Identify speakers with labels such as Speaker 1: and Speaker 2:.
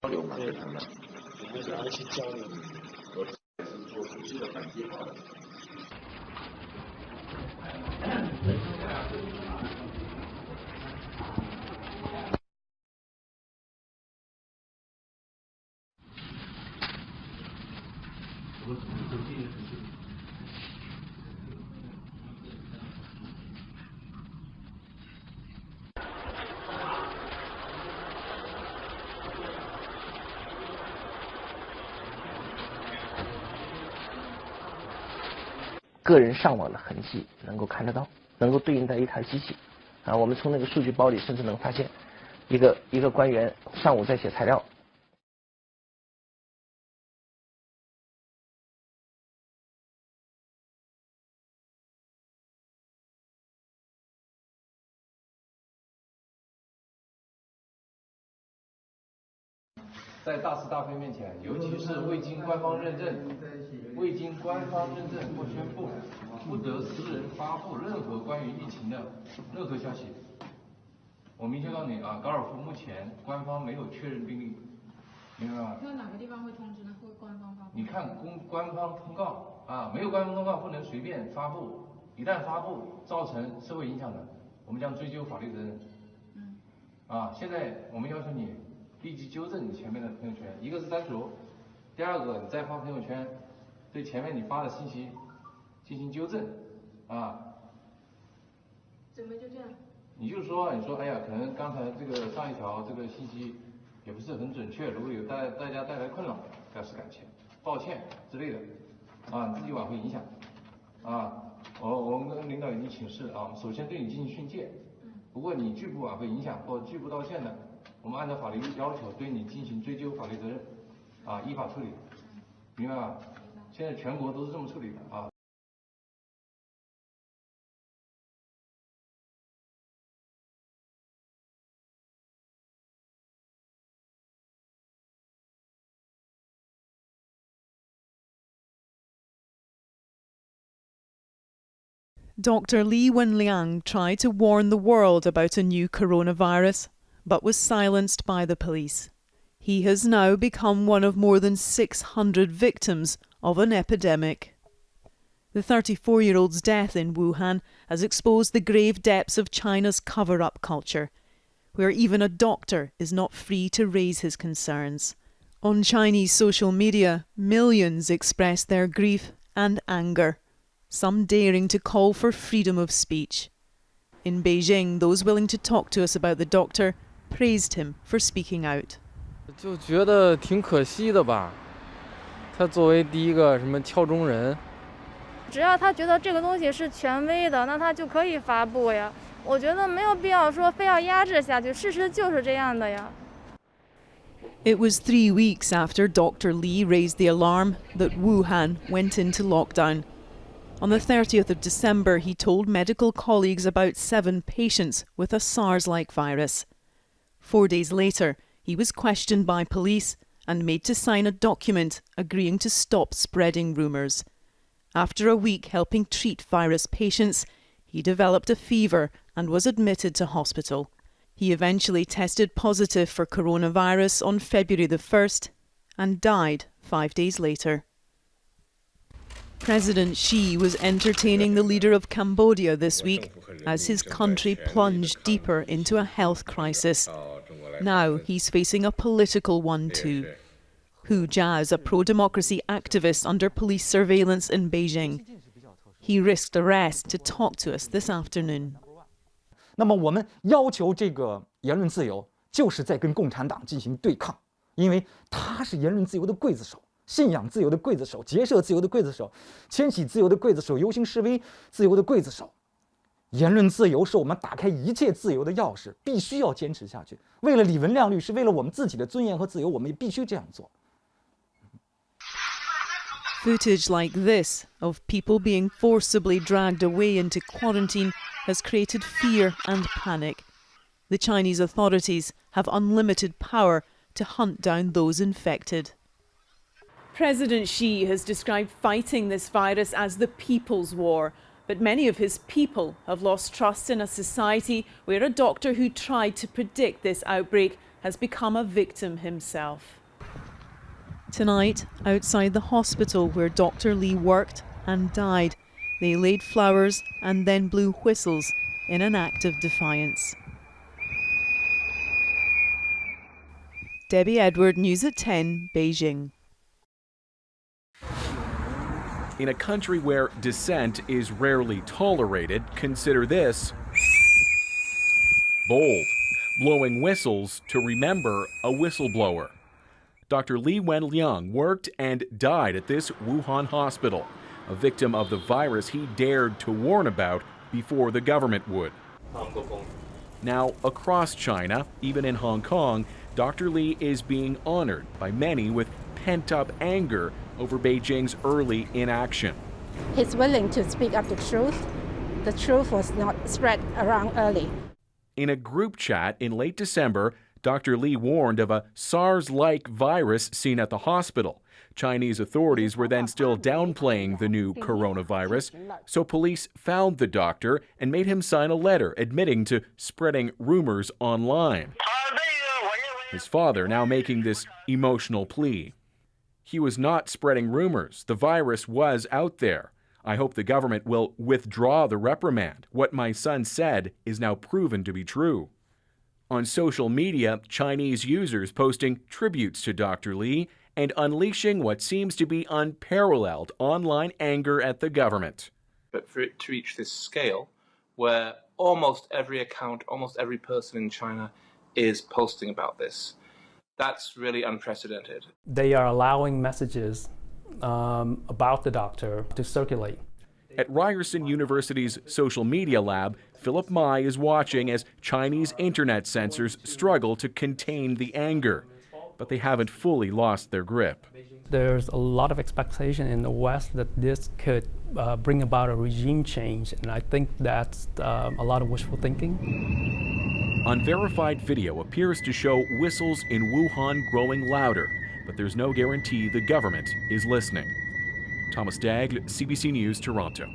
Speaker 1: 交流嘛，跟他们。我想要去交流。我是做熟悉的反击好的。
Speaker 2: 个人上网的痕迹能够看得到，能够对应到一台机器。我们从那个数据包里甚至能发现一个官员上午在写材料。
Speaker 3: 在大是大非面前，尤其是未经官方认证或宣布，不得私人发布任何关于疫情的任何消息。我明确告诉你啊，高尔夫目前官方没有确认病例，明白吗？
Speaker 4: 那哪个地方会通知呢？会官方发布？
Speaker 3: 你看官方通告啊，没有官方通告不能随便发布，一旦发布造成社会影响的，我们将追究法律责任。现在我们要求你立即纠正你前面的朋友圈，一个是删除，第二个你再发朋友圈，对前面你发的信息进行纠正
Speaker 4: 怎么就这样？
Speaker 3: 你就说哎呀，可能刚才这个上一条这个信息也不是很准确，如果有大家带来困扰，表示感谢、抱歉之类的你自己挽回影响我们跟领导已经请示我们首先对你进行训诫，不过你拒不挽回影响或拒不道歉的，我们按照法律要求对你进行追究法律责任依法处理，明白吧？现在全国都是这么处理的
Speaker 5: Dr. Li Wenliang tried to warn the world about a new coronavirus, but was silenced by the police. He has now become one of more than 600 victims of an epidemic. The 34-year-old's death in Wuhan has exposed the grave depths of China's cover-up culture, where even a doctor is not free to raise his concerns. On Chinese social media, millions expressed their grief and anger, some daring to call for freedom of speech. In Beijing, those willing to talk to us about the doctor praised him for speaking out.
Speaker 6: 就觉得挺可惜的吧，他作为第一个什么敲钟人，
Speaker 7: 只要他觉得这个东西是权威的，那他就可以发布呀。我觉得没有必要说非要压制下去，事实就是这样的呀。
Speaker 5: It was 3 weeks after Dr. Li raised the alarm that Wuhan went into lockdown. On the 30th of December, he told medical colleagues about 7 patients with a SARS-like virus. 4 days later, he was questioned by police and made to sign a document agreeing to stop spreading rumours. After a week helping treat virus patients, he developed a fever and was admitted to hospital. He eventually tested positive for coronavirus on February the 1st and died 5 days later. President Xi was entertaining the leader of Cambodia this week as his country plunged deeper into a health crisis. Now he's facing a political one too. Hu Jia is a pro-democracy activist under police surveillance in Beijing. He risked arrest to talk to us this afternoon.
Speaker 8: 那么我们要求这个言论自由，就是在跟共产党进行对抗，因为他是言论自由的刽子手。信仰自由的刽子手，结社自由的刽子手，迁徙自由的刽子手，游行示威自由的刽子手。言论自由是我们打开一切自由的钥匙，必须要坚持下去。为了李文亮律师，为了我们自己的尊严和自由，我们也必须这样做。
Speaker 5: Footage like this of people being forcibly dragged away into quarantine has created fear and panic. The Chinese authorities have unlimited power to hunt down those infected. President Xi has described fighting this virus as the people's war, but many of his people have lost trust in a society where a doctor who tried to predict this outbreak has become a victim himself. Tonight, outside the hospital where Dr. Li worked and died, they laid flowers and then blew whistles in an act of defiance. Debbie Edward, News at 10, Beijing.
Speaker 9: In a country where dissent is rarely tolerated, consider this: bold, blowing whistles to remember a whistleblower. Dr. Li Wenliang worked and died at this Wuhan hospital, a victim of the virus he dared to warn about before the government would. Now, across China, even in Hong Kong, Dr. Li is being honored by many with pent-up anger over Beijing's early inaction.
Speaker 10: He's willing to speak up the truth. The truth was not spread around early.
Speaker 9: In a group chat in late December, Dr. Li warned of a SARS-like virus seen at the hospital. Chinese authorities were then still downplaying the new coronavirus, so police found the doctor and made him sign a letter admitting to spreading rumors online. His father now making this emotional plea. He was not spreading rumors. The virus was out there. I hope the government will withdraw the reprimand. What my son said is now proven to be true. On social media, Chinese users posting tributes to Dr. Li and unleashing what seems to be unparalleled online anger at the government.
Speaker 11: But for it to reach this scale, where almost every account, almost every person in China is posting about this, that's really unprecedented.
Speaker 12: They are allowing messages about the doctor to circulate.
Speaker 9: At Ryerson University's social media lab, Philip Mai is watching as Chinese internet censors struggle to contain the anger, but they haven't fully lost their grip.
Speaker 12: There's a lot of expectation in the West that this could bring about a regime change, and I think that's a lot of wishful thinking.
Speaker 9: Unverified video appears to show whistles in Wuhan growing louder, but there's no guarantee the government is listening. Thomas Daigle, CBC News, Toronto.